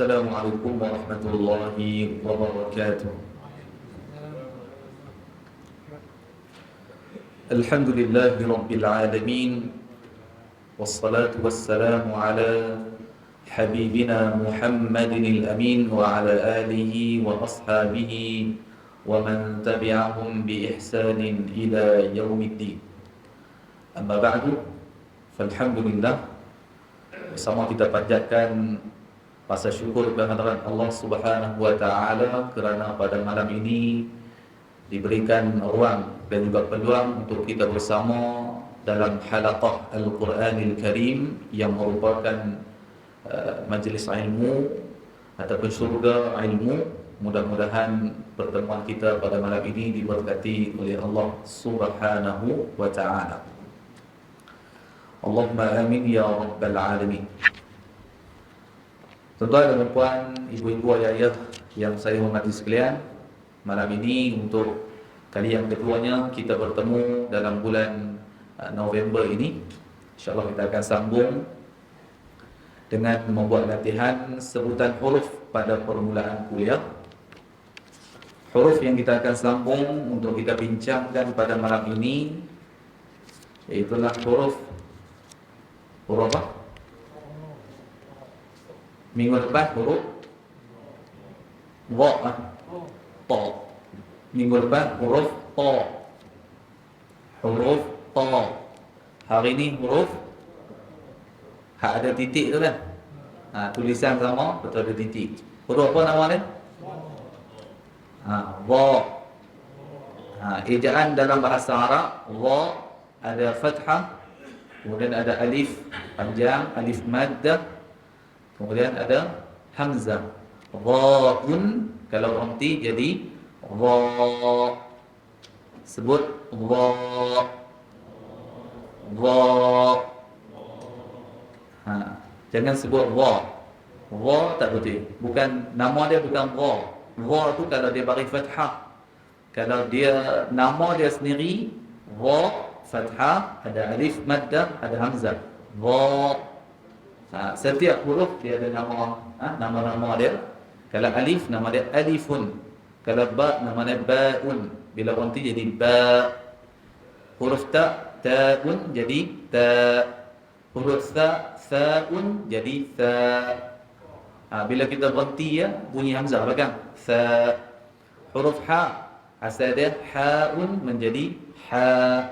Assalamualaikum warahmatullahi wabarakatuh. Alhamdulillahi rabbil alamin. Wassalatu wassalamu ala habibina Muhammadin al-amin wa ala alihi wa ashabihi wa man tabi'ahum bi ihsanin ila yaumiddin. Amma ba'du. Falhamdulillah, bersama kita panjatkan rasa syukur kehadiran Allah Subhanahu wa taala kerana pada malam ini diberikan ruang dan juga peluang untuk kita bersama dalam halaqah Al-Quranil Karim yang merupakan majlis ilmu ataupun syurga ilmu. Mudah-mudahan pertemuan kita pada malam ini diberkati oleh Allah Subhanahu wa taala. Allahumma amin ya rabbal alamin. Tuan-tuan dan puan, ibu-ibu, ayah-ayah yang saya hormati sekalian, malam ini untuk kali yang keduanya kita bertemu dalam bulan November ini. InsyaAllah kita akan sambung dengan membuat latihan sebutan huruf pada permulaan kuliah. Huruf yang kita akan sambung untuk kita bincangkan pada malam ini iaitulah huruf apa? Minggu depan huruf Dha, Ta. Minggu depan huruf Ta. Huruf Ta. Hari ini huruf hak ada titik tu kan? Tulisan sama, betul ada titik. Huruf apa nama dia? Dha. Ejaan dalam bahasa Arab, Dha ada fathah, kemudian ada alif panjang, alif maddah, kemudian ada hamzah. Dha'un kalau berhenti jadi dha. Sebut dha. Dha. Jangan sebut dha. Dha tak betul. Bukan nama dia bukan dha. Dha tu kalau dia bagi fathah. Kalau dia nama dia sendiri dha fathah, ada alif maddah, ada hamzah. Dha. Setiap huruf dia ada nama-nama dia. Kalau alif nama dia alifun. Kalau ba nama dia baun. Bila berhenti jadi ba. Huruf ta taun jadi ta. Huruf sa saun jadi sa. Bila kita berhenti ya bunyi hamzah belakang sa. Huruf ha asal dia haun menjadi ha.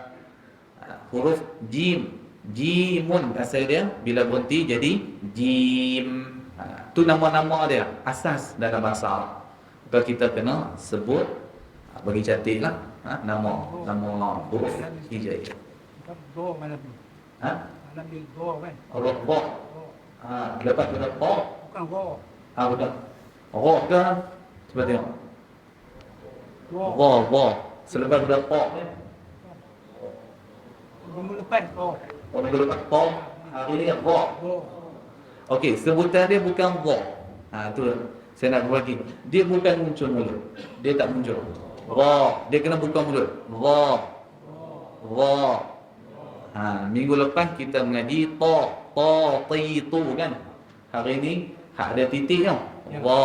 Huruf jim jimun asal dia bila berhenti jadi jim. Tu nama-nama dia asas dalam bahasa Arab. Maka kita kena sebut bagi cantiklah nama huruf hijaiyah. Do mana tu? Mana bil do kan? Huruf Dha. Lepas huruf Dha Bukan go. betul. Ra kan? Cuba tengok. Do. Dha. Selepas huruf Dha Minggu lepas do. minggu lepas Dha, hari ni Dha. Do. Okey, sebutan dia bukan dha. Tu saya nak berbagi. Dia bukan muncul mulut. Dia tak muncul. Dha, dia kena buka mulut. Dha. Minggu lepas kita mengaji ta, ti, tu kan. Hari ni hak ada titik tau. Dha.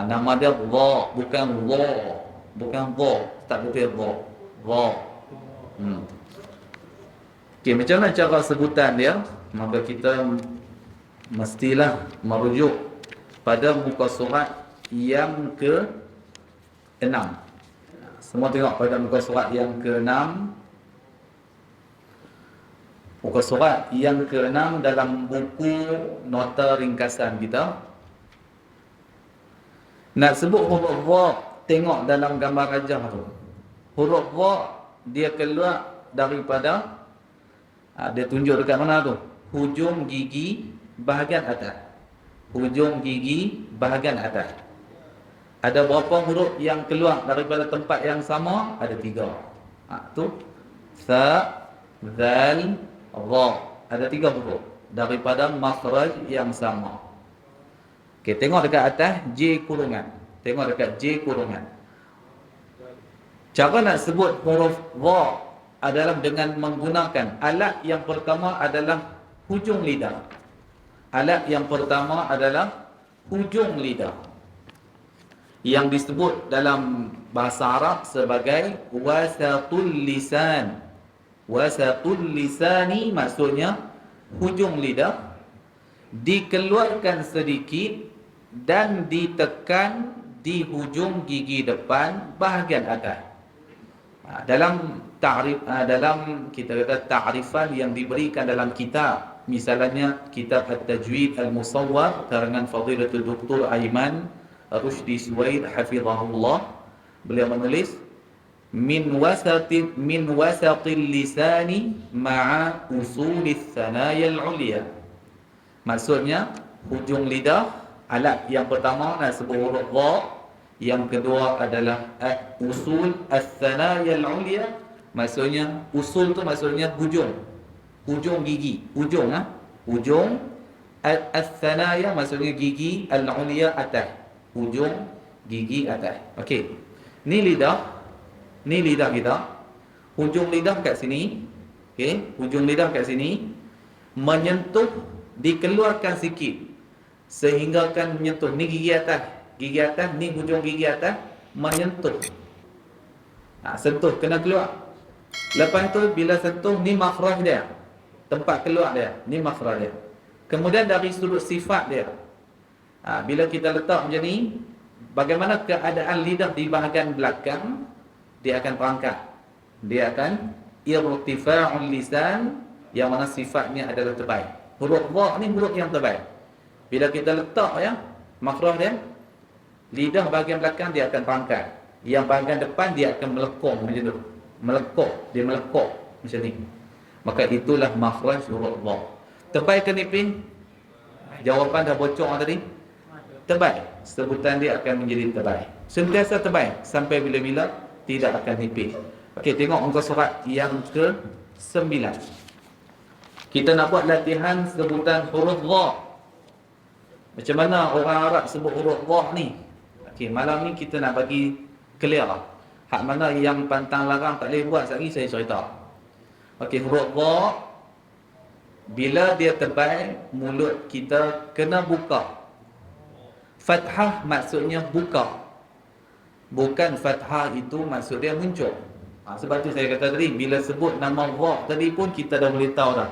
Nama dia dha, bukan dha. Bukan dha, tak betul dha. Dha. Okey, macam mana cara sebutan dia? Maka kita mestilah merujuk pada muka surat yang ke-6. Semua tengok pada muka surat yang ke-6. Muka surat yang ke-6 dalam buku nota ringkasan kita. Nak sebut huruf Dha, tengok dalam gambar rajah tu. Huruf Dha dia keluar daripada dia tunjuk dekat mana tu? Hujung gigi bahagian atas. Hujung gigi bahagian atas. Ada berapa huruf yang keluar daripada tempat yang sama? Ada 3. Tu Tha, Zal, Dha. Ada 3 huruf daripada makhraj yang sama. Okey, tengok dekat atas J kurungan. Tengok dekat J kurungan. Cara nak sebut huruf Dha adalah dengan menggunakan alat yang pertama adalah hujung lidah. Alat yang pertama adalah hujung lidah, yang disebut dalam bahasa Arab sebagai wasatul lisan. Wasatul lisani maksudnya hujung lidah dikeluarkan sedikit dan ditekan di hujung gigi depan bahagian atas. Dalam dalam kita kata ta'rifan yang diberikan dalam kitab, misalnya kitab At-Tajwid Al-Musawwar karangan Fadilatul Dr. Aiman Rushdi Suwaid hafizahullah, beliau menulis min wasatil lisani ma'a usulis sanaya al-ulya. Maksudnya hujung lidah, alat yang pertama nak sebut huruf dha, yang kedua adalah usul as-sanaya al-ulya. Maksudnya usul tu maksudnya hujung gigi, hujung as-sanaya maksudnya gigi, al-ulya atas, hujung gigi atas. Okey, ni lidah kita, hujung lidah kat sini. Okey, hujung lidah kat sini menyentuh, dikeluarkan sikit sehingga akan menyentuh ni gigi atas, ni hujung gigi atas menyentuh. Sentuh, kena keluar. Lepas tu bila sentuh, ni makhraj dia, tempat keluar dia, ni makhraj dia. Kemudian dari sudut sifat dia, bila kita letak macam ni, bagaimana keadaan lidah di bahagian belakang, dia akan terangkat, dia akan irtifa'ul lisan, yang mana sifatnya adalah terbaik. Huruf dha ni huruf yang terbaik. Bila kita letak makhraj dia, lidah bahagian belakang dia akan terangkat, yang bahagian depan dia akan melekong macam tu, dia melekok macam ni. Maka itulah makhraj huruf dha. Terbaik ke nipis? Jawapan dah bocor tadi. Terbaik. Sebutan dia akan menjadi terbaik. Sentiasa terbaik sampai bila-bila, tidak akan nipis. Okey, tengok muka surat yang ke-9. Kita nak buat latihan sebutan huruf dha. Macam mana orang Arab sebut huruf dha ni? Okey, malam ni kita nak bagi clear. Hak mana yang pantang larang tak boleh buat, sekali saya cerita. Okey, huruf dha bila dia terbaik, mulut kita kena buka. Fathah maksudnya buka. Bukan fathah itu maksud dia muncul. Sebab tu saya kata tadi, bila sebut nama dha tadi pun kita dah boleh tahu dah,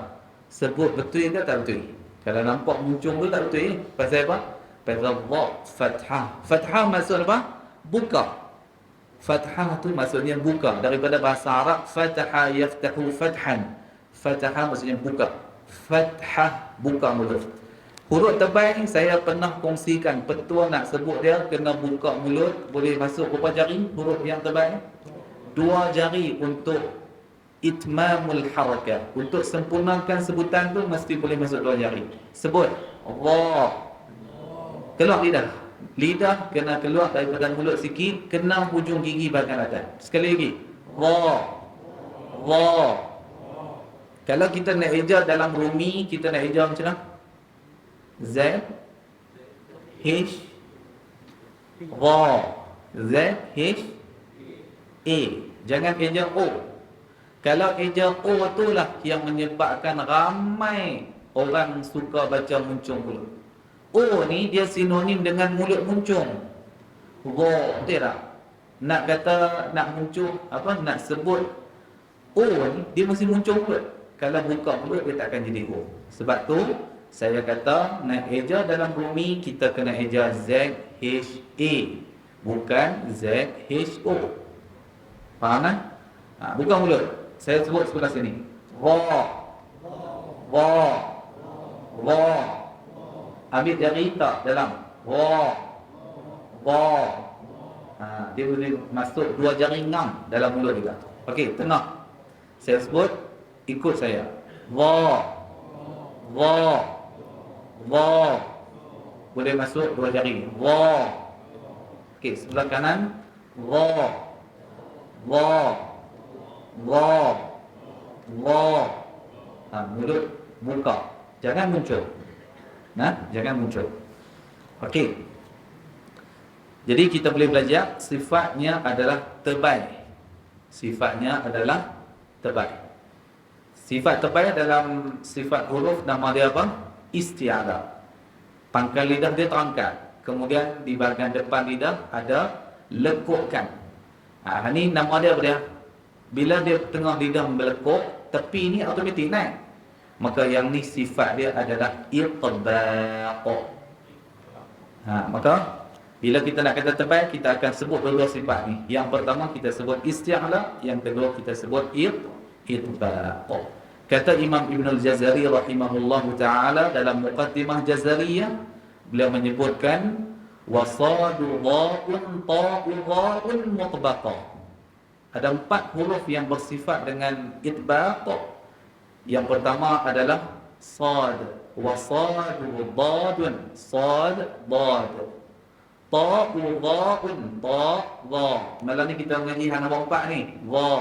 sebut betul ke tak betul. Kalau nampak muncul tu tak betul. Pasal apa? Pasal dha fathah. Fathah maksud apa? Buka. Fathah tu maksudnya buka. Daripada bahasa Arab fataha yaftahu fathan. Fataha maksudnya buka. Fathah, buka mulut. Huruf terbaik saya pernah kongsikan, petua nak sebut dia kena buka mulut. Boleh masuk berapa jari huruf yang terbaik? 2 jari untuk itmamul harakah. Untuk sempurnakan sebutan tu mesti boleh masuk 2 jari. Sebut Allah. Keluar lidah. Lidah kena keluar daripada mulut sikit, kena hujung gigi bahagian atas. Sekali lagi. Allah. Kalau kita nak eja dalam rumi, kita nak eja macam mana? Z H Ra. Z H A. Jangan eja O. Kalau eja O itulah yang menyebabkan ramai orang suka baca muncung mulut. O ni dia sinonim dengan mulut muncung. Ra, betul tak? Nak kata nak muncung nak sebut O ni, dia mesti muncung mulut. Kalau buka mulut dia tak akan jadi O. Sebab tu saya kata nak eja dalam bumi kita kena eja Z H A, bukan Z H O. Faham kan? Buka mulut. Saya sebut sebelah sini. Ra. Ambil jari tak dalam. Ra. Dia boleh masuk 2 jari ngam dalam mulut juga. Okey, tengah. Saya sebut, ikut saya. Ra. Boleh masuk 2 jari. Ra. Okey, sebelah kanan. Ra. Mulut buka. Jangan muncul. Jangan muncul. Okey. Jadi kita boleh belajar sifatnya adalah terbaik. Sifat terbaik dalam sifat huruf nama dia apa? Isti'adah. Pangkal lidah dia terangkat. Kemudian di bahagian depan lidah ada lekukan. Ni nama dia apa dia? Bila dia tengah lidah melekuk, tepi ni automatik naik. Maka yang ni sifat dia adalah itbaq. Maka bila kita nak kata tebal, kita akan sebut dua sifat ni. Yang pertama kita sebut isti'la, yang kedua kita sebut itbaq. Kata Imam Ibn al-Jazari rahimahullahu ta'ala dalam Muqaddimah Jazariyah, beliau menyebutkan wasadu dha'un ta'u dha'un mutbaqah. Ada 4 huruf yang bersifat dengan itbaq. Yang pertama adalah sad, wasadu dhadun, sad dhad, ta'u dha'un, ta' dha. Malam ni kita mengaji hang nombor 4 ni, dha,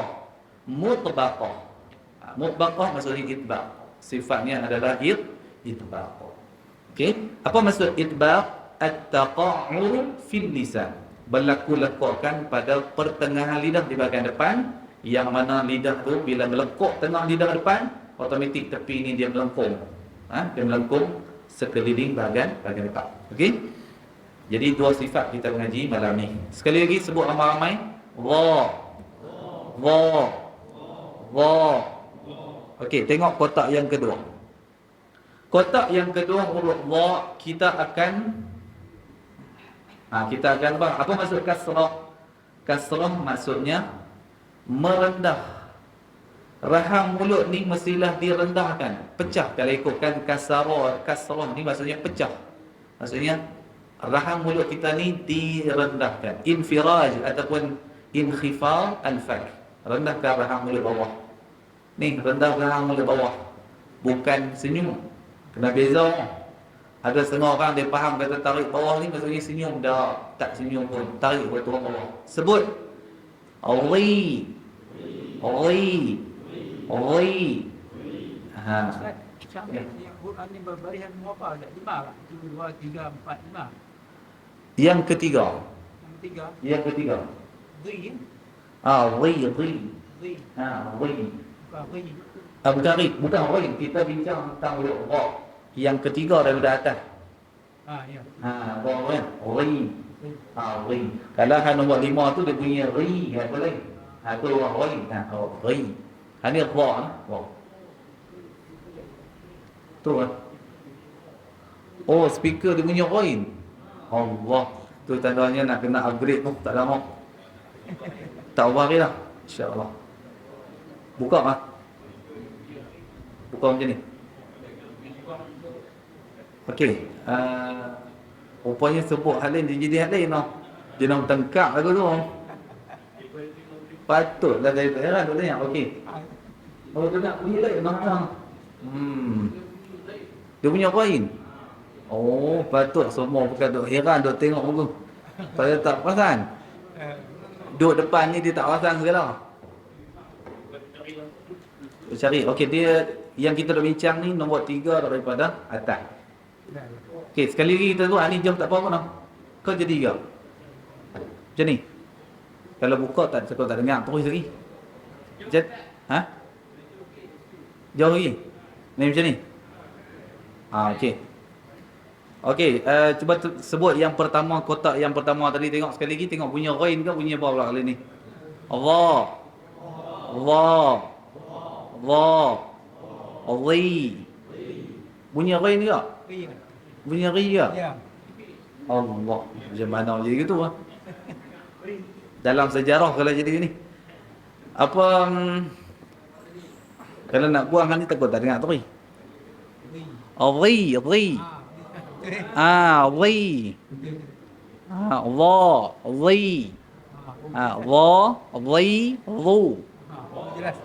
mutbaqah. Mutbaqah maksudnya itbaq. Sifatnya adalah itbaq. Okey, apa maksud itbaq? At-taqa'ur fil lisan, berlaku-lekukkan pada pertengahan lidah di bahagian depan, yang mana lidah tu bila melekuk tengah lidah depan, automatik tepi ni dia melengkung. Dia melengkung sekeliling bahagian depan. Okey? Jadi dua sifat kita mengaji malam ni. Sekali lagi sebut ramai-ramai. Dha. Dha. Dha. Okey, tengok kotak yang kedua. Kotak yang kedua huruf dha, kita akan apa maksud kasrah? Kasrah maksudnya merendah. Rahang mulut ni mestilah direndahkan, pecah. Kalau ikutkan kasrah ni maksudnya pecah. Maksudnya rahang mulut kita ni direndahkan. Infiraj ataupun inkhifal al-fak, rendahkan rahang mulut bawah. Ni rendah rahang mulut bawah, bukan senyum. Kena beza. Ada setengah orang dia faham kata tarik bawah ni maksudnya senyum, dah tak senyum pun, tarik ke turun bawah. Sebut Ri. Ri. Ri. Ustaz, sampai yang Quran ni berbarisan berapa? Ada 5 lah. 1, 2, 3, 4, 5. Yang ketiga. Yang ketiga. Ri. Ri. Ri. Ri. Bukan ri. Bukan ri, bukan ri. Kita bincang tentang huruf ra. Yang ketiga daripada atas. Ya. Ra kan? Ri. Ri. Kalau hang nombor 5 tu dia bunyi ri, apa lagi? Tu ri. Ri. Ni ra. Tu kan? Oh, speaker dia bunyi ri. Allah. Tu tandanya nak kena upgrade tu, tak lama. Tak ubah lagi dah. InsyaAllah. Buka lah. Buka macam ni. Okey. Rupanya sebut hal lain, dia jadi hal lain tau. Dia nak tengkak lagu tu. Patutlah saya tak heran tu tanya. Okey. Oh, dia nak bunyi lain tau. Dia punya kain. Oh, patut semua bukan duk heran duk tengok muka. Saya tak perasan. Duduk depan ni dia tak perasan segala. Cari. Okey, dia yang kita dah bincang ni nombor 3 daripada atas. Okey, sekali lagi kita buat ni jam tak apa pun dah. Kau jadi ke? Macam ni. Kalau buka tak sekau tak dengar terus lagi. Jauh lagi. Ni macam ni. Okey. Okey, cuba sebut yang pertama, kotak yang pertama tadi, tengok sekali lagi, tengok bunyi ghain ke bunyi apa pula kali ni? Allah. Allah. Allah. Ri. Bunyi ghain ke? Bunyi ri ke? Ya. Allah. Macam mana jadi gitu ah? Dalam sejarah kalau jadi gini. Apa kalau nak buang kan ni takut tak dengar tu ri. Ri. Ri. Ri. Allah. Ri. Allah. Ri. Ru. Jelas.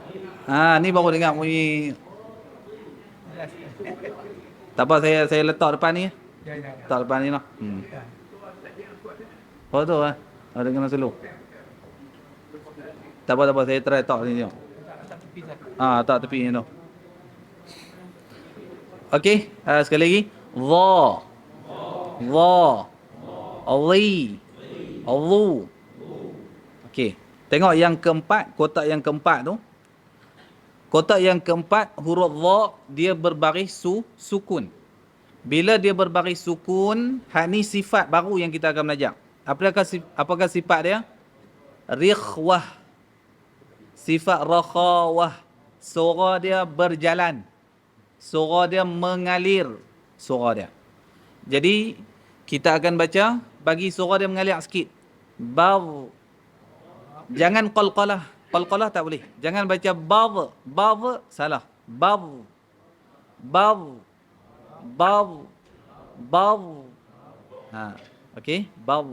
Ni baru dengar bunyi. Jelas. Tak apa, saya letak depan ni. Ya. Letak depan ni lah. Ya. Oh tu lah. Ada kena slow. Tak apa, saya try letak ni tengok. Tak tepi satu. Tak tepi ni tu. Okey, sekali lagi. Dha. Dha. Ri. Ru. Okey. Tengok yang keempat, kotak yang keempat tu. Kotak yang keempat, huruf dha dia berbaris sukun. Bila dia berbaris sukun, hak ni sifat baru yang kita akan belajar. Apakah sifat dia? Rikhwah. Sifat rakhawah. Suara dia berjalan. Suara dia mengalir. Suara dia. Jadi, kita akan baca, bagi suara dia mengalir sikit. Bar. Jangan qalqalah. Qalqalah tak boleh. Jangan baca bar. Bar, salah. Bar. Bar. Bar. Bar. Okey, bar.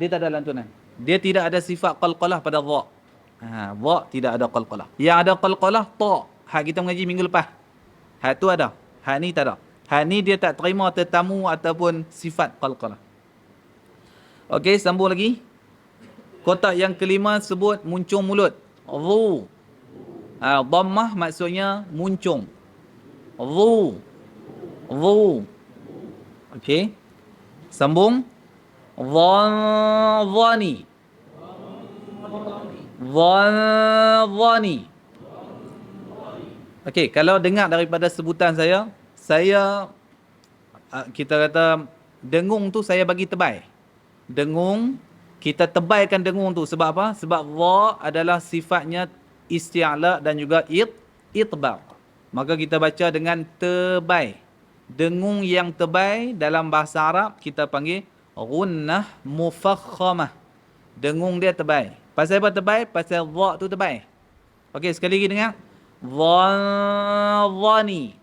Dia tak ada lantunan. Dia tidak ada sifat qalqalah pada dha. Dha tidak ada qalqalah. Yang ada qalqalah ta. Hak kita mengaji minggu lepas. Hak tu ada. Hak ni tak ada. Hak ni dia tak terima tetamu ataupun sifat qalqalah. Okey, sambung lagi. Kotak yang kelima sebut muncung mulut. Dhu. Dhammah maksudnya muncung. Dhu. Dhu. Okey. Sambung. Dhani. Dhani. Okey, kalau dengar daripada sebutan saya kita kata dengung tu saya bagi tebal. Dengung, kita tebalkan dengung tu sebab apa? Sebab dha adalah sifatnya isti'la dan juga itbaq. Maka kita baca dengan tebal. Dengung yang tebal dalam bahasa Arab kita panggil gunnah mufakhamah. Dengung dia tebal. Pasal apa tebal? Pasal dha tu tebal. Okey, sekali lagi dengar. Dhani.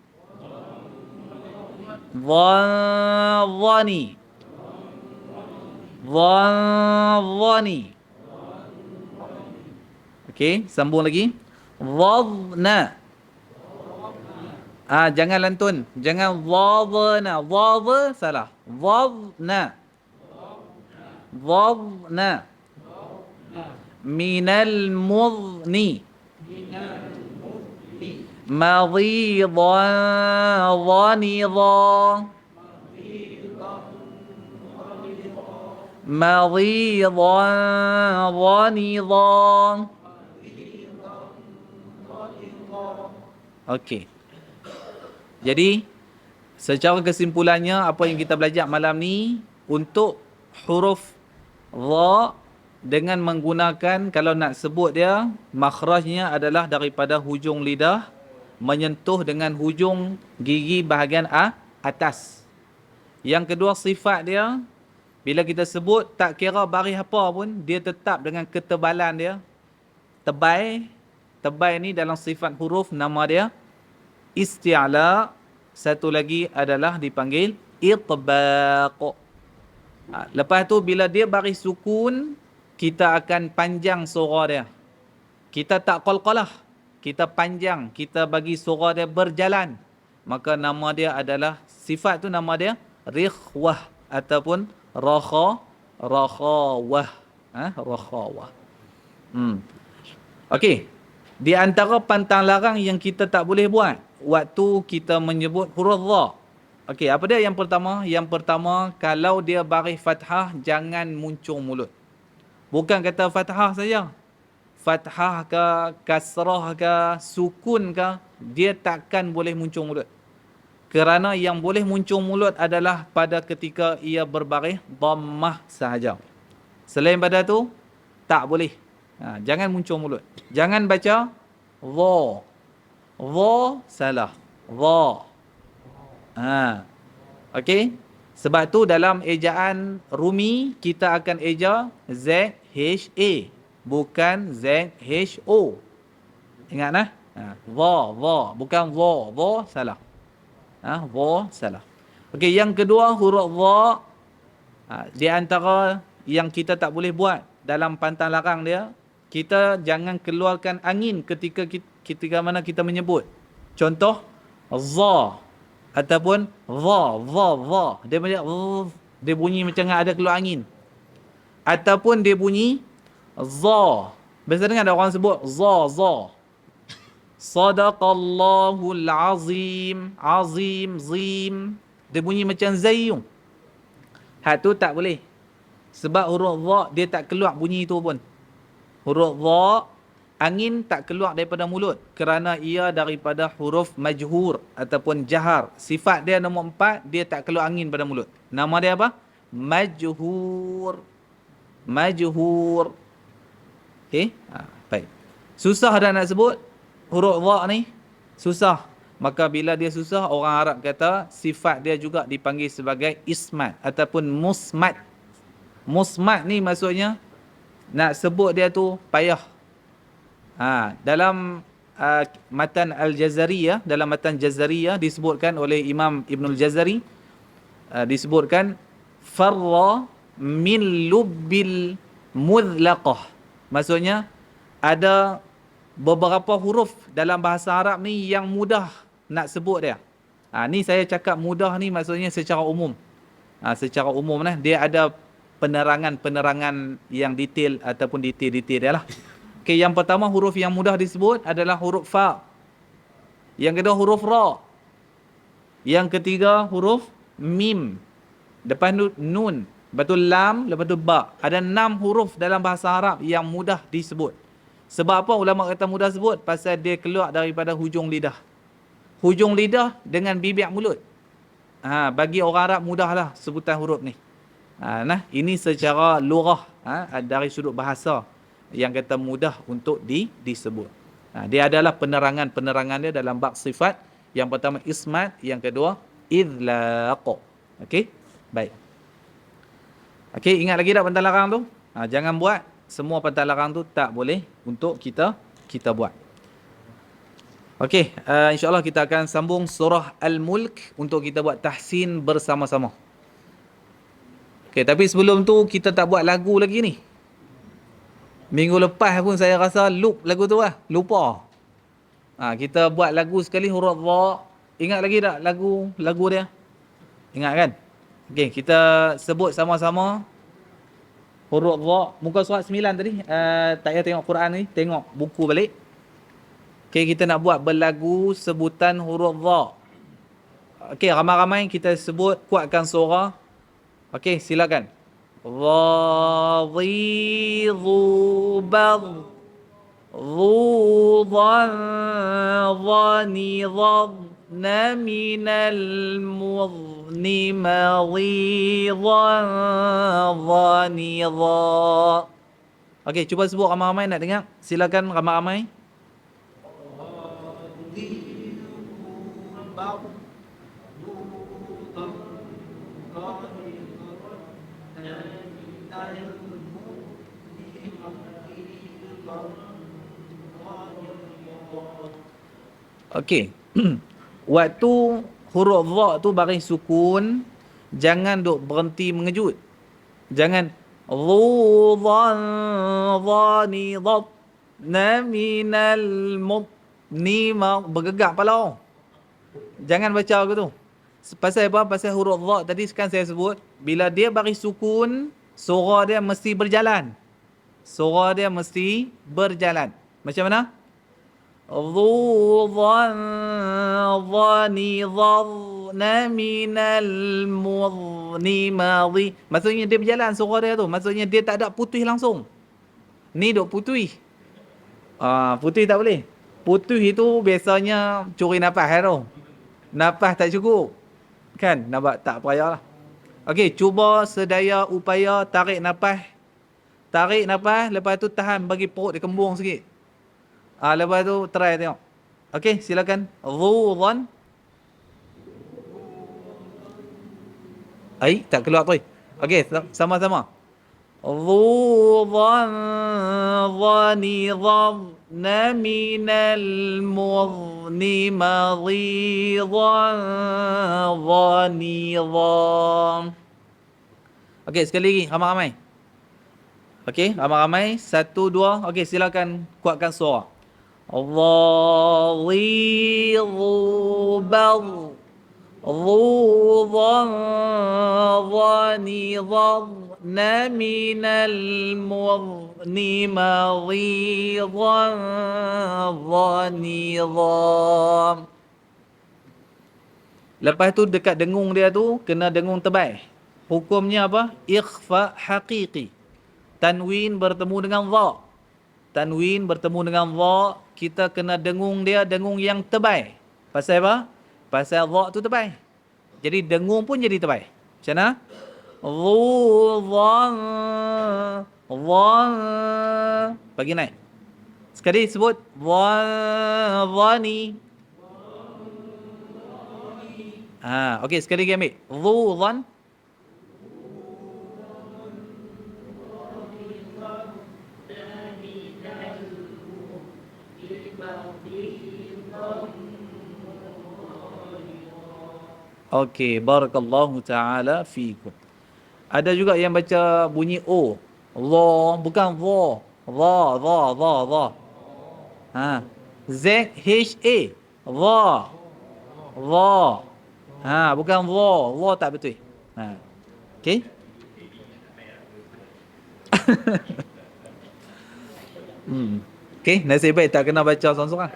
Dhani. Dhani. Okey, sambung lagi. Dhadna. Jangan lantun. Jangan dhadna. Dhadha salah. Dhadna. Dhadna. Minal mudni. Madhidan dhanidha. Madhidan dhanidha. Okey. Jadi, secara kesimpulannya, apa yang kita belajar malam ni, untuk huruf dha, dengan menggunakan, kalau nak sebut dia, makhrajnya adalah daripada hujung lidah, menyentuh dengan hujung gigi bahagian atas. Yang kedua, sifat dia, bila kita sebut, tak kira baris apa pun, dia tetap dengan ketebalan dia. Tebal. Tebal ni dalam sifat huruf, nama dia isti'la. Satu lagi adalah dipanggil itbaq. Lepas tu bila dia baris sukun, kita akan panjang suara dia. Kita tak qalqalah, kita panjang, kita bagi suara dia berjalan. Maka nama dia adalah, sifat tu nama dia rikhwah ataupun rakhawah. Rakhawah. Okey. Di antara pantang larang yang kita tak boleh buat waktu kita menyebut huruf dha. Okey, apa dia yang pertama? Yang pertama, kalau dia baris fathah, jangan muncung mulut. Bukan kata fathah saja. Fathah ke, kasrah ke, sukun ke, dia takkan boleh muncung mulut. Kerana yang boleh muncung mulut adalah pada ketika ia berbaris dhammah sahaja. Selain pada tu, tak boleh. Jangan muncung mulut. Jangan baca dha. Dha salah. Dha. Okey. Sebab tu dalam ejaan Rumi kita akan eja ZHA, bukan ZHO. Ingat nah? Dha, bukan dha salah. Dha salah. Okey, yang kedua huruf dha, di antara yang kita tak boleh buat dalam pantang larang dia, kita jangan keluarkan angin ketika mana kita menyebut. Contoh za ataupun dha. Dia bunyi macam ada keluar angin. Ataupun dia bunyi za. Biasa dengar ada orang sebut za. Sadaqallahul azim. Azim, zim. Dia bunyi macam zayyum. Hak tu tak boleh. Sebab huruf dha dia tak keluar bunyi tu pun. Huruf dha angin tak keluar daripada mulut kerana ia daripada huruf majhur ataupun jahar. Sifat dia nombor 4, dia tak keluar angin pada mulut. Nama dia apa? Majhur. Majhur. Okey? Baik. Susah dah nak sebut huruf dha ni. Susah. Maka bila dia susah, orang Arab kata sifat dia juga dipanggil sebagai ismat ataupun musmat. Musmat ni maksudnya nak sebut dia tu payah. Dalam matan Al-Jazariyah, dalam matan Jazariyah disebutkan oleh Imam Ibnul Jazari, disebutkan farra min lubbil mudlaqah. Maksudnya ada beberapa huruf dalam bahasa Arab ni yang mudah nak sebut dia. Ni saya cakap mudah ni maksudnya secara umum. Secara umum dia ada penerangan-penerangan yang detail ataupun detail-detail dia lah. Okay, yang pertama huruf yang mudah disebut adalah huruf fa. Yang kedua huruf ra. Yang ketiga huruf mim. Lepas tu nun. Lepas tu lam. Lepas tu ba. Ada 6 huruf dalam bahasa Arab yang mudah disebut. Sebab apa ulama kata mudah sebut? Pasal dia keluar daripada hujung lidah. Hujung lidah dengan bibir mulut. Bagi orang Arab mudahlah sebutan huruf ni. Ini secara lughah, dari sudut bahasa yang kata mudah untuk disebut. Dia adalah penerangan-penerangan dia dalam bab sifat. Yang pertama ismat, yang kedua idlaq. Okey? Baik. Okey, ingat lagi tak pantang larang tu? Jangan buat. Semua pantang larang tu tak boleh untuk kita buat. Okey, insya-Allah kita akan sambung surah Al-Mulk untuk kita buat tahsin bersama-sama. Okey, tapi sebelum tu kita tak buat lagu lagi ni. Minggu lepas pun saya rasa loop lagu tu lah. Lupa. Kita buat lagu sekali huruf dha. Ingat lagi tak lagu dia? Ingat kan? Okey, kita sebut sama-sama huruf dha. Muka surat 9 tadi. Tak payah tengok Quran ni. Tengok buku balik. Okey, kita nak buat berlagu sebutan huruf dha. Okey, ramai-ramai kita sebut, kuatkan suara. Okey, silakan. Dhidhu bad Dhudan Dhanidhad Naminal Mudni Madhidan Dhanidhad. Okey, cuba sebut ramai-ramai nak dengar. Silakan ramai-ramai. Okey. Waktu huruf dha tu baris sukun, jangan duk berhenti mengejut. Jangan dhudan dhanidhat naminal mudni bergegak kepala. Jangan baca aku tu. Pasal apa? Pasal huruf dha tadi sekarang saya sebut, bila dia baris sukun, suara dia mesti berjalan. Suara dia mesti berjalan. Macam mana? Dhudan dhanidhan minal mudni madhi. Maksudnya dia berjalan suara dia tu. Maksudnya dia tak ada putih langsung. Ni duk putih. Putih tak boleh. Putih itu biasanya curi nafas tu. Nafas tak cukup. Kan? Nampak? Tak payahlah. Okey, cuba sedaya upaya tarik nafas. Tarik nafas, lepas tu tahan bagi perut dia kembung sikit. Lepas tu try tengok. Okey, silakan. Dhudan. Tak keluar tu. Okey, sama-sama. Dhudan dhanidhan minal mudni madhidan dhanidhan. Okey, sekali lagi ramai-ramai. Okey, ramai-ramai. 1, 2. Okey, silakan kuatkan suara. Dhidhu bad Dhudan dhanidhan minal mudni madhidan dhanidhan. Lepas tu dekat dengung dia tu kena dengung tebal. Hukumnya apa? Ikhfa haqiqi. Tanwin bertemu dengan dha. tanwin bertemu dengan dha, kita kena dengung dia dengung yang tebal. Pasal apa? Pasal dha tu tebal. Jadi dengung pun jadi tebal. Macam mana? Dhu dha. Bagi naik. Sekali sebut dhani. Okey, sekali lagi ambil. Dhu dhan. Okey, barakallahu taala fiikum. Ada juga yang baca bunyi O. Dha, bukan dha. Dha. Z H A. Dha. Dha. Bukan dha. Dha tak betul. Okey. Okey, nasib baik tak kena baca seorang-seorang.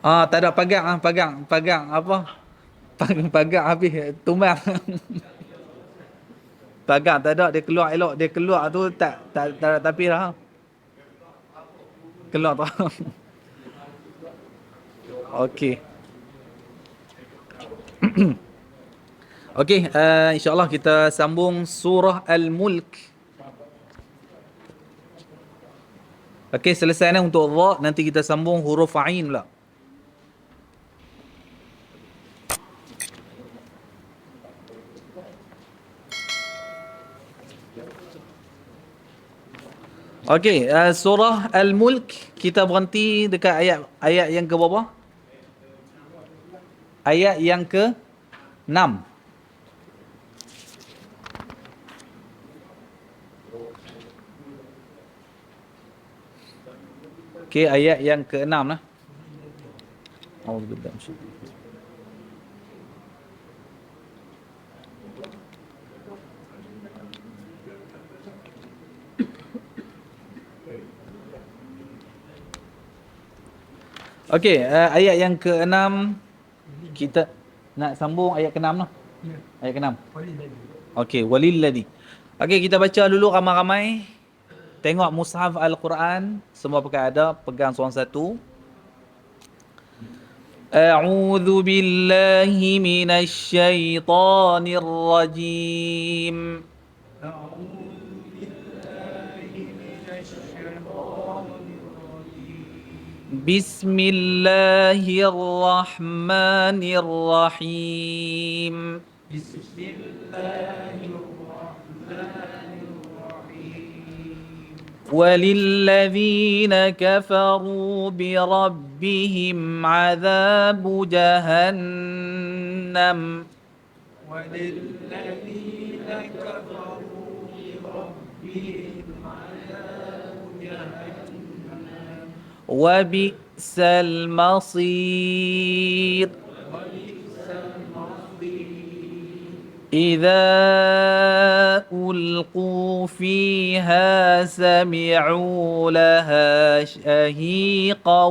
Tak ada pagang apa? Pagang habis tumbang. Pagang tak ada, dia keluar elok, dia keluar tu tak ada tapi dah. Keluar tu. Okey. Okey, insya-Allah kita sambung surah Al-Mulk. Okey, selesai dah untuk dha, nanti kita sambung huruf ain pula. Okey, surah Al-Mulk, kita berhenti dekat ayat yang ke berapa? Ayat yang ke 6. Okey, ayat yang ke 6 lah. Auzubillah. Okey, ayat yang ke-6 kita nak sambung ayat ke-6 lah. Ya. Ayat ke-6. Walilladzi. Okey, walilladzi. Okey, kita baca dulu ramai-ramai. Tengok mushaf Al-Quran, semua pakai ada, pegang seorang satu. A'udzu billahi minasy syaithanir rajim. Bismillahirrahmanirrahim. وللذين كفروا بربهم عذاب جهنم وللذين كفروا بربهم عذاب جهنم وبئس المصير إذا ألقوا فيها سمعوا لها شهيقا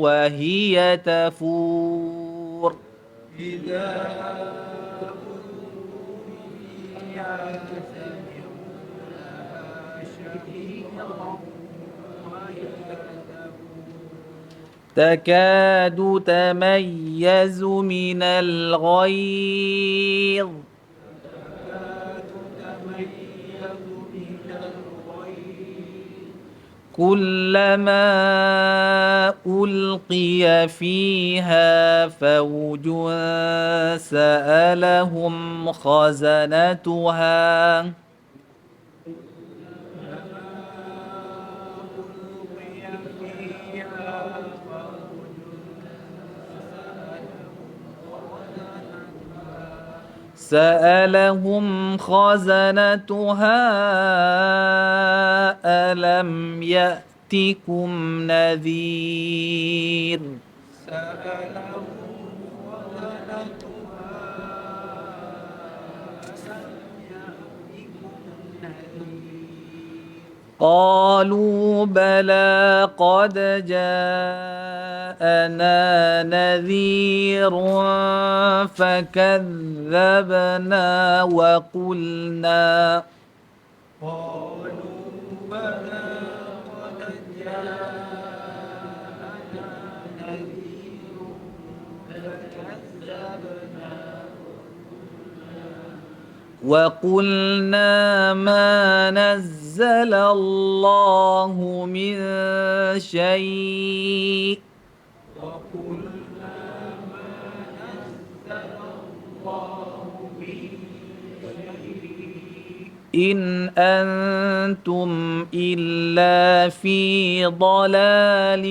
وهي تفور إذا ألقوا فيها سمعوا لها شهيقا وهي تكاد تميز من الغيظ كلما ألقي فيها فوج سألهم خزنتها سألهم خزنتها ألم يأتكم نذير قالوا بلى قد جاءنا نذير فكذبنا وقلنا وقلنا ما نزل الله من شيء إن أنتم إلا في ضلال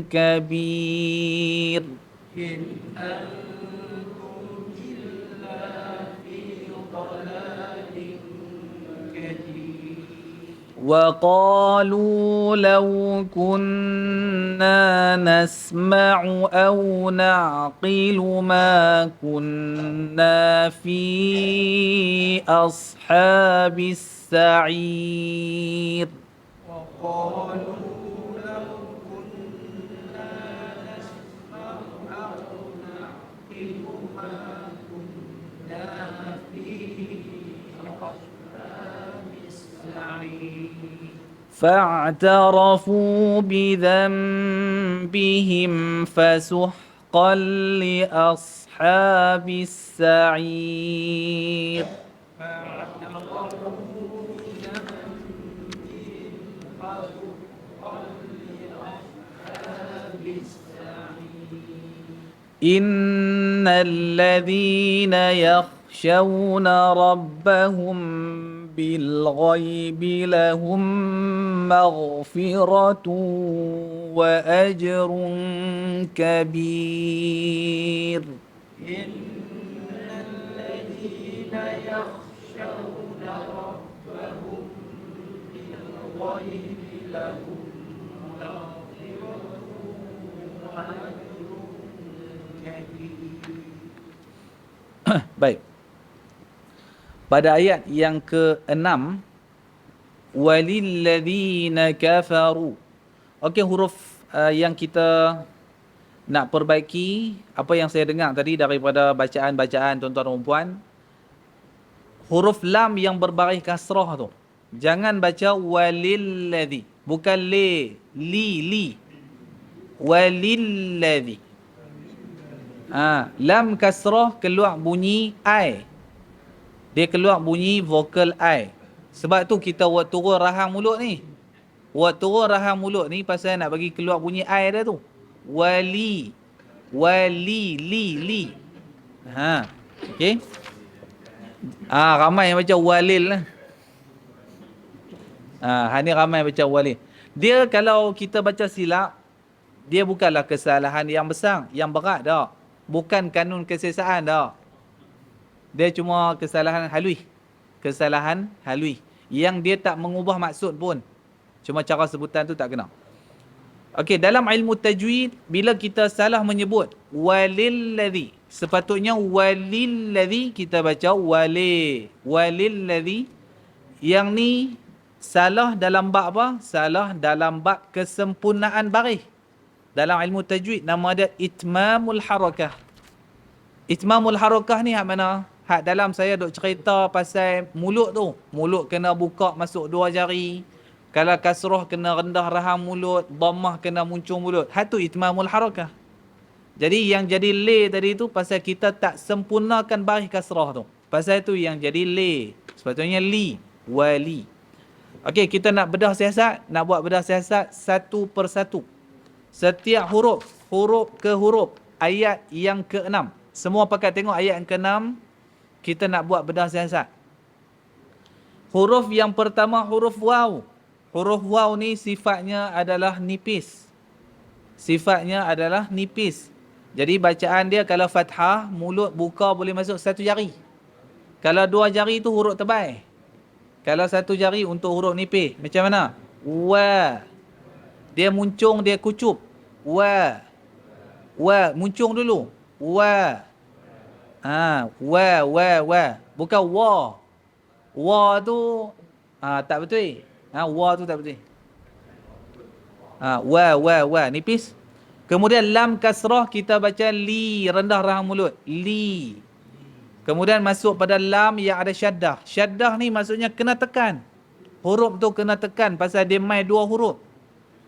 كبير وقالوا لو كنا نسمع أو نعقل ما كنا في أصحاب السعير فاعترفوا بذنبهم فسحقا لأصحاب السعير إن الذين يخشون ربهم بالغيب لهم مغفرة وأجر كبير إن الذين يخشون ربهم بالغيب لهم مغفرة وأجر كبير. Baik. Pada ayat yang ke-6, walilladzina kafaru. Okey, huruf yang kita nak perbaiki, apa yang saya dengar tadi daripada bacaan-bacaan tuan-tuan dan puan, huruf lam yang berbaris kasrah tu, jangan baca walilladzi, bukan li, walilladzi. Lam kasrah keluar bunyi I. Dia keluar bunyi vokal I. Sebab tu kita buat turun rahang mulut ni. Buat turun rahang mulut ni pasal nak bagi keluar bunyi I dah tu. Wali, li. Okey. Ramai yang baca walil lah. Ni ramai baca walil. Dia kalau kita baca silap, dia bukanlah kesalahan yang besar, yang berat dah. Bukan kanun kesesaan dah. Dia cuma kesalahan halui. Kesalahan halui. Yang dia tak mengubah maksud pun. Cuma cara sebutan tu tak kena. Okey, dalam ilmu tajwid, bila kita salah menyebut walilladzi, sepatutnya walilladzi kita baca walilladzi. Yang ni salah dalam bab apa? Salah dalam bab kesempurnaan baris. Dalam ilmu tajwid nama dia itmamul harakah. Itmamul harakah ni hak mana? Hak dalam saya duk cerita pasal mulut tu. Mulut kena buka masuk 2 jari. Kalau kasrah kena rendah rahang mulut. Dhammah kena muncung mulut. Hak tu itmamul harakah. Jadi yang jadi le tadi tu pasal kita tak sempurnakan baris kasrah tu. Pasal tu yang jadi le. Sepatutnya li. Wali. Okey, kita nak bedah siasat. Nak buat bedah siasat satu persatu. Setiap huruf ke huruf ayat yang ke-6. Semua pakat tengok ayat yang ke-6. Kita nak buat bedah siasat. Huruf yang pertama huruf waw. Huruf waw ni sifatnya adalah nipis. Sifatnya adalah nipis. Jadi bacaan dia kalau fathah, mulut buka boleh masuk 1 jari. Kalau 2 jari tu huruf tebal. Kalau 1 jari untuk huruf nipis. Macam mana? Wa. Dia muncung, dia kucup. Wa. Muncung dulu. Wa. Wa. Bukan wa. Wa tu tak betul. Wa tu tak betul. Wa. Nipis. Kemudian lam kasrah kita baca li. Rendah rahang mulut. Li. Kemudian masuk pada lam yang ada syaddah. Syaddah ni maksudnya kena tekan. Huruf tu kena tekan pasal dia mai 2 huruf.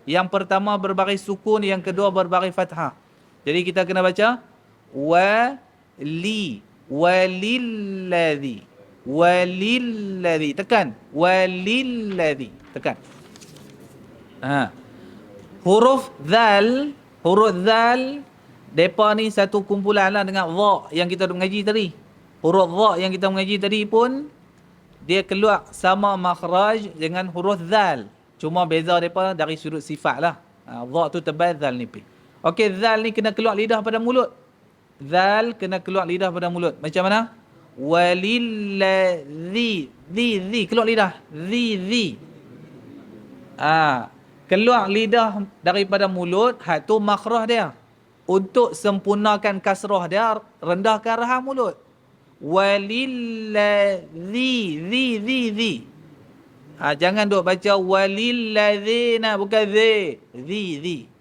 Yang pertama berbaris sukun, yang kedua berbaris fathah. Jadi kita kena baca walilladzi. Walilladzi. Tekan. Walilladzi. Tekan. Ha. Huruf zal, depa ni satu kumpulan lah dengan dha yang kita mengaji tadi. Huruf dha yang kita mengaji tadi pun dia keluar sama makhraj dengan huruf zal. Cuma beza depa dari sudut sifat lah. Dha tu tebal, zal nipis. Okey, zal ni kena keluar lidah pada mulut. Zal kena keluar lidah pada mulut. Macam mana? Walilladzi. Zi keluar lidah. Zi. Keluar lidah daripada mulut, hak tu makhraj dia. Untuk sempurnakan kasrah dia, rendahkan rahang mulut. Walilladzi. Zi. Jangan duk baca walilladzina, bukan zi. Zi.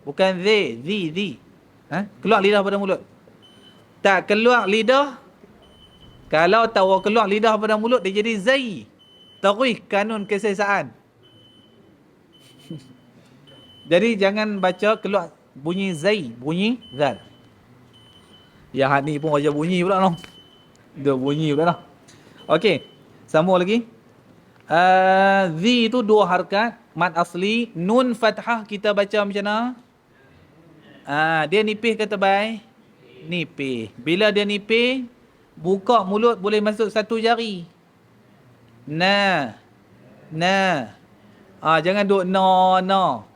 Bukan zi. Keluar lidah pada mulut. Tak keluar lidah. Kalau tahu keluar lidah pada mulut, dia jadi zai. Tarikh kanun kesesaan. Jadi jangan baca keluar bunyi zai, bunyi zal. Yang hak ni pun baca bunyi pula noh. Dia bunyi pula noh. Okey, sambung lagi. Zi tu dua harakat, mad asli, nun fathah kita baca macam mana? Dia nipis ke tebal? Nipis. Bila dia nipis, buka mulut boleh masuk satu jari. Nah. Jangan duk no.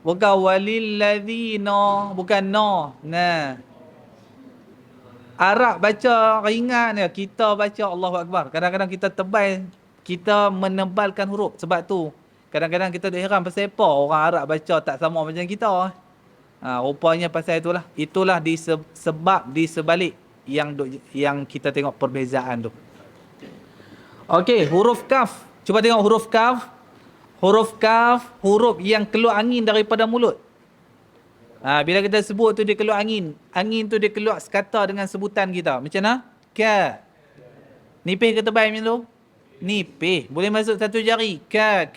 Bukan walilladzina, bukan no. Nah. Arab baca ringan ya, kita baca Allahu Akbar. Kadang-kadang kita tebal, kita menebalkan huruf. Sebab tu kadang-kadang kita heran pasal apa orang Arab baca tak sama macam kita. Rupanya pasal itulah. Itulah sebab di sebalik yang kita tengok perbezaan tu. Okey, huruf kaf. Cuba tengok huruf kaf. Huruf kaf, huruf yang keluar angin daripada mulut. Bila kita sebut tu dia keluar angin. Angin tu dia keluar sekata dengan sebutan kita. Macam mana? Ka. Nipis ke tebal macam tu? Nipis. Boleh masuk satu jari. Ka.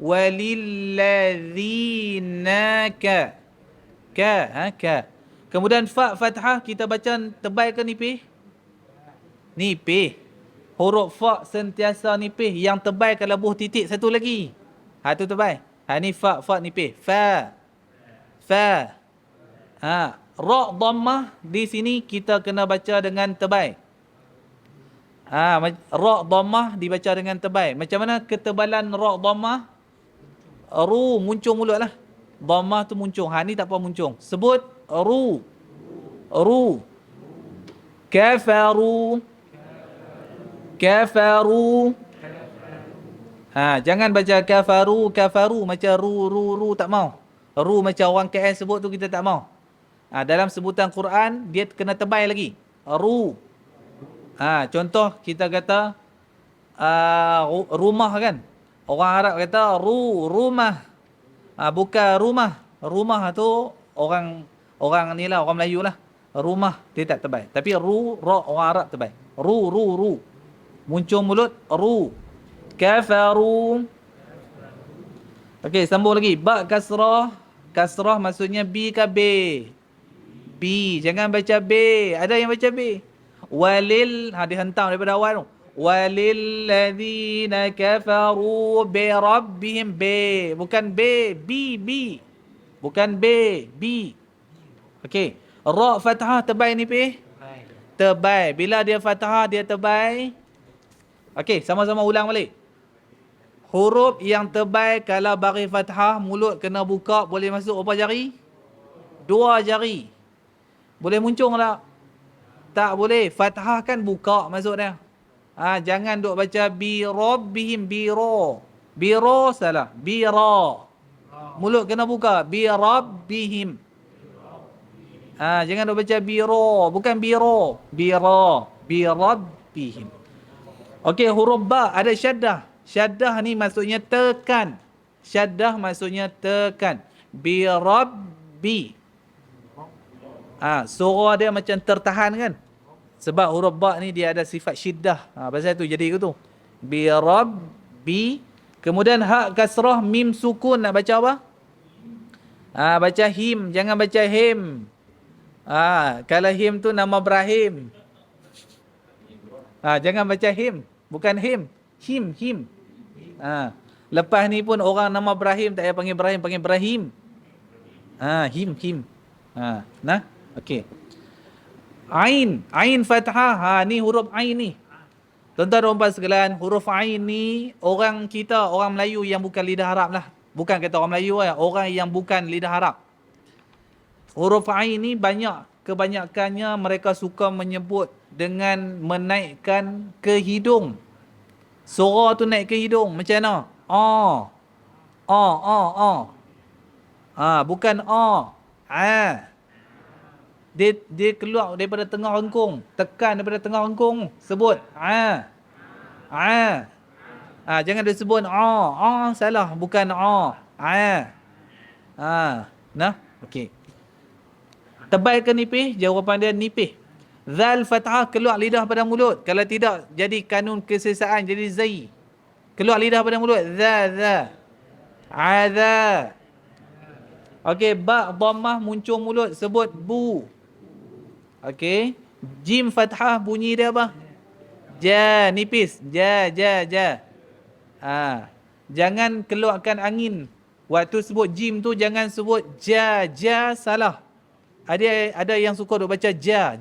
Walilladzina ka. Ka. Kemudian fa fathah kita baca tebal ke nipis? Nipis. Huruf fa sentiasa nipis. Yang tebal kalau buh titik satu lagi. Tu tebal. Ni fa nipis. Fa. Ra dhammah di sini kita kena baca dengan tebal. Ra dhammah dibaca dengan tebal. Macam mana ketebalan ra dhammah? Ru muncung mulut lah. Dhammah tu muncung. Ni tak apa muncung. Sebut ru. Kafaru. Jangan baca kafaru macam ru tak mau. Ru macam orang KL sebut tu kita tak mau. Dalam sebutan Quran dia kena tebal lagi. Ru. Contoh kita kata rumah kan. Orang Arab kata rumah. Bukan rumah. Rumah tu orang ni lah, orang Melayu lah. Rumah dia tak tebal. Tapi ra orang Arab tebal. Ru. Muncul mulut, ru. Kafaru. Okey, sambung lagi. Ba kasrah. Kasrah maksudnya B ke B? B. Jangan baca B. Ada yang baca B. Walil. Dihentam daripada awal tu. Walilladzina kafaru bi rabbihim. B. Bukan B. B. Bukan B. B. Okey. Ra fathah tebal ni P? Tebal. Bila dia fathah dia tebal. Okey, sama-sama ulang balik. Huruf yang tebal kalau baris fathah, mulut kena buka, boleh masuk berapa jari? 2 jari. Boleh muncung tak? Tak boleh. Fathah kan buka masuk dia. Jangan duk baca bi rabbihim, biro salah. Bira. Mulut kena buka. Bi rabbihim. Jangan duk baca biro, bukan biro. Bira. Bi rabbihim. Okey, huruf ba ada syaddah. Syaddah ni maksudnya tekan. Syaddah maksudnya tekan. Bi rabbi. Suara dia macam tertahan kan? Sebab huruf ba ni dia ada sifat syiddah. Pasal tu jadi gitu. Bi rabbi Kemudian hak kasrah, mim sukun nak baca apa? Baca him, jangan baca him. Kalau him tu nama Ibrahim. Jangan baca him, bukan him. Him. Lepas ni pun orang nama Ibrahim tak payah panggil Ibrahim, panggil Ibrahim. Him. Nah, okey. Ain fathah. Ni huruf ain ni. Tuan-tuan dan puan sekalian, huruf ain ni orang kita, orang Melayu yang bukan lidah Arab lah. Bukan kata orang Melayu lah, orang yang bukan lidah Arab. Huruf ain ni kebanyakannya mereka suka menyebut dengan menaikkan ke hidung. Suara tu naik ke hidung macam mana? Bukan dia keluar daripada tengah rengkung, tekan daripada tengah rengkung, sebut jangan dia sebut salah, bukan nah, okey. Tebal ke nipis? Jawapan dia nipis. Zal fathah keluar lidah pada mulut. Kalau tidak, jadi kanun kesesaan, jadi zai. Keluar lidah pada mulut. Za. Adza. Okey, ba dhammah muncul mulut, sebut bu. Okey. Jim fathah bunyi dia apa? Ja, nipis. Ja. Jangan keluarkan angin. Waktu sebut jim tu jangan sebut ja, salah. Ada yang suka duk baca ja.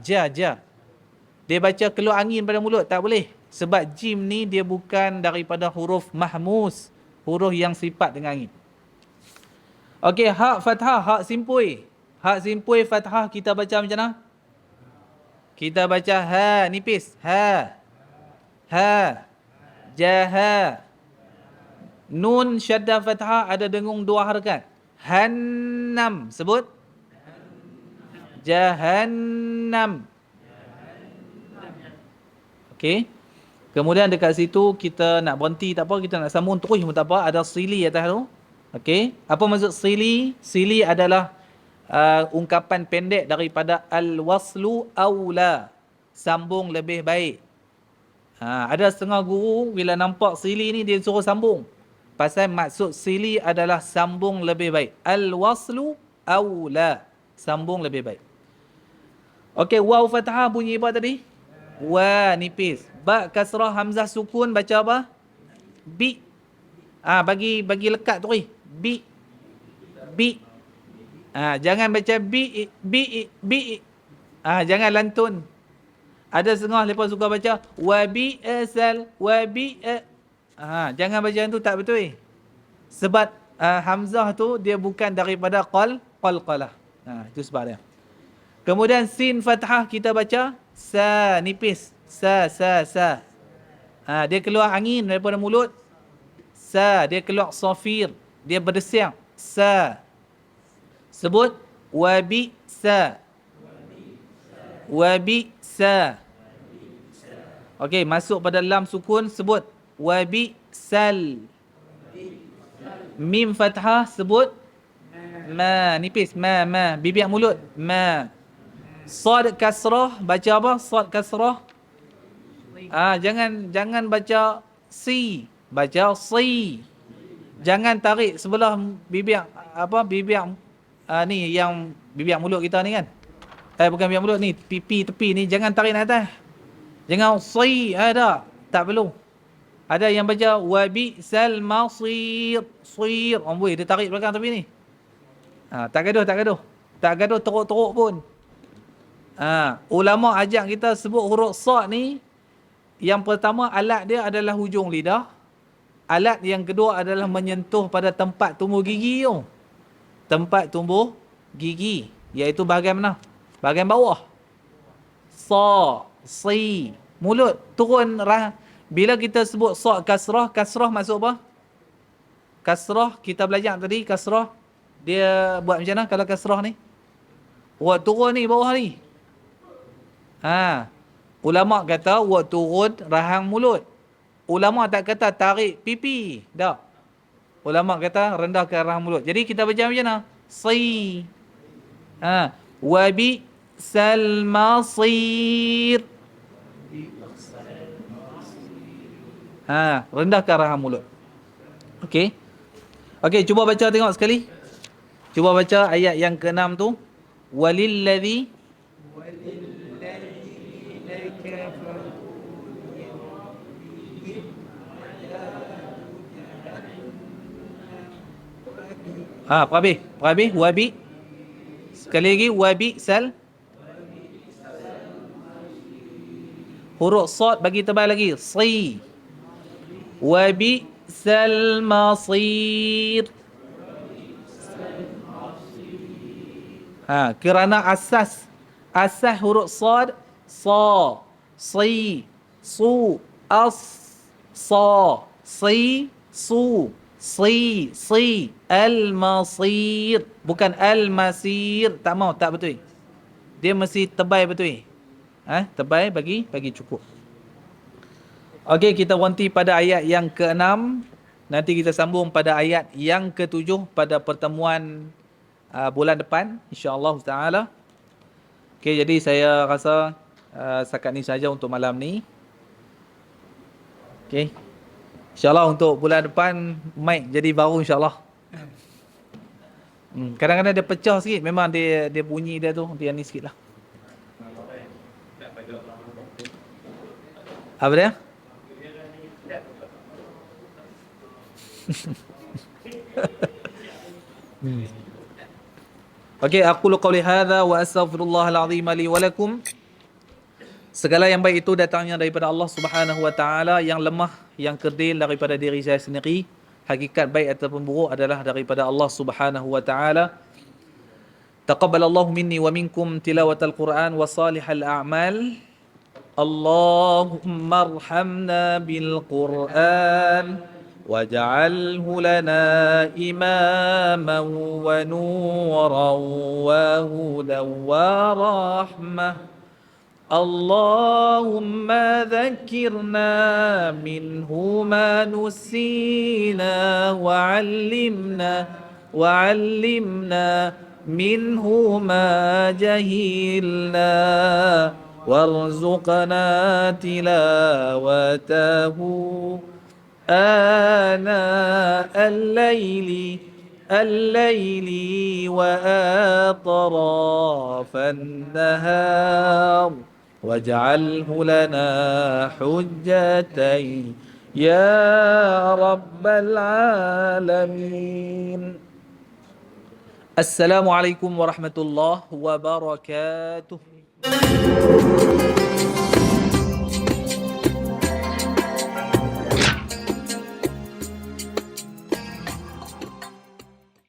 Dia baca keluar angin pada mulut, tak boleh. Sebab jim ni dia bukan daripada huruf mahmus, huruf yang sifat dengan angin. Okey, hak fathah, hak simpui. Hak simpui fathah kita baca macam mana? Kita baca ha, nipis. Ha. Jaha. Nun syaddah fathah ada dengung 2 harakat. Hannam. Sebut. Jahannam. Okey. Kemudian dekat situ kita nak berhenti tak apa, kita nak sambung terus pun tak apa, ada sili atas tu. Okey. Apa maksud sili? Sili adalah ungkapan pendek daripada al-waslu aula. Sambung lebih baik. Ada setengah guru bila nampak sili ni dia suruh sambung. Pasal maksud sili adalah sambung lebih baik. Al-waslu aula. Sambung lebih baik. Okey, waw fathah bunyi apa tadi? Wa, nipis. Ba kasrah hamzah sukun baca apa? Bi. Bagi lekat tu. Bi. Jangan baca bi. Jangan lantun. Ada setengah lepas suka baca wa bi asal wa bi. Jangan baca tu, tak betul. Sebab hamzah tu dia bukan daripada qalqalah. Itu sebab dia. Kemudian sin fathah kita baca sa, nipis. Sa. Dia keluar angin daripada mulut. Sa, dia keluar safir, dia berdesiang. Sa. Sebut wabi sa. Okey, masuk pada lam sukun, sebut wabi sal. Mim fathah sebut ma, nipis. Ma. Bibir mulut. Ma. Sad kasrah baca apa? Sad kasrah. Jangan baca si, baca si. Jangan tarik sebelah bibir bibir ni yang bibir mulut kita ni kan. Bukan bibir mulut ni, pipi tepi ni jangan tarik naik atas. Jangan si, tak perlu. Ada yang baca wabi sal masir. Amboi dia tarik belakang tepi ni. Tak gaduh. Tak gaduh teruk-teruk pun. Ulama ajak kita sebut huruf sad ni, yang pertama alat dia adalah hujung lidah. Alat yang kedua adalah menyentuh pada tempat tumbuh gigi tu. Tempat tumbuh gigi, iaitu bahagian mana? Bahagian bawah. Sa, si. Mulut turun bila kita sebut sad kasrah maksud apa? Kasrah kita belajar tadi, kasrah dia buat macam mana kalau kasrah ni? Buat turun ni bawah ni. Ulama kata buat turun rahang mulut. Ulama tak kata tarik pipi. Tak. Ulama kata rendah ke rahang mulut. Jadi kita baca macam mana? Si. Wabi sal masir. Rendah ke rahang mulut. Okey. Okey, cuba baca tengok sekali. Cuba baca ayat yang ke-6 tu. Walilladzi Prabi, wabi. Sekali lagi, wabi sal. Huruf sad bagi tebal lagi. Si. Wabi sal masir. Kerana asas huruf sad, sa, si, su, as, sa, si, su, si, al-masir. Bukan al-masir. Tak mau, tak betul. Dia mesti tebal betul. Tebal bagi cukup. Okey, kita berhenti pada ayat yang ke-6. Nanti kita sambung pada ayat yang ke-7 pada pertemuan bulan depan, insya-Allah taala. Okey, jadi saya rasa setakat ni saja untuk malam ni. Okey. Insya-Allah untuk bulan depan mic jadi baru insya-Allah. Kadang-kadang dia pecah sikit, memang dia bunyi dia tu dia ni sikitlah. Apa dia? Okey, aqulu qawli hadza wa astaghfirullahal azim li wa lakum. Segala yang baik itu datangnya daripada Allah Subhanahu wa taala, yang lemah, yang kerdil daripada diri saya sendiri. Hakikat baik ataupun buruk adalah daripada Allah Subhanahu wa taala. Taqabbalallahu minni wa minkum tilawatal Quran wa salihal a'mal. Allahumma arhamna bil Quran waj'alhu lana imaman wa nuran wa hudan wa rahmah. Allahumma dhakkirna minhu ma nusina wa 'allimna minhu ma jahilna warzuqna tilawatahu ana al-layli wa atrafan nahar waj'alhu lana hujjatan ya rabbal alamin. Assalamualaikum warahmatullahi wabarakatuh.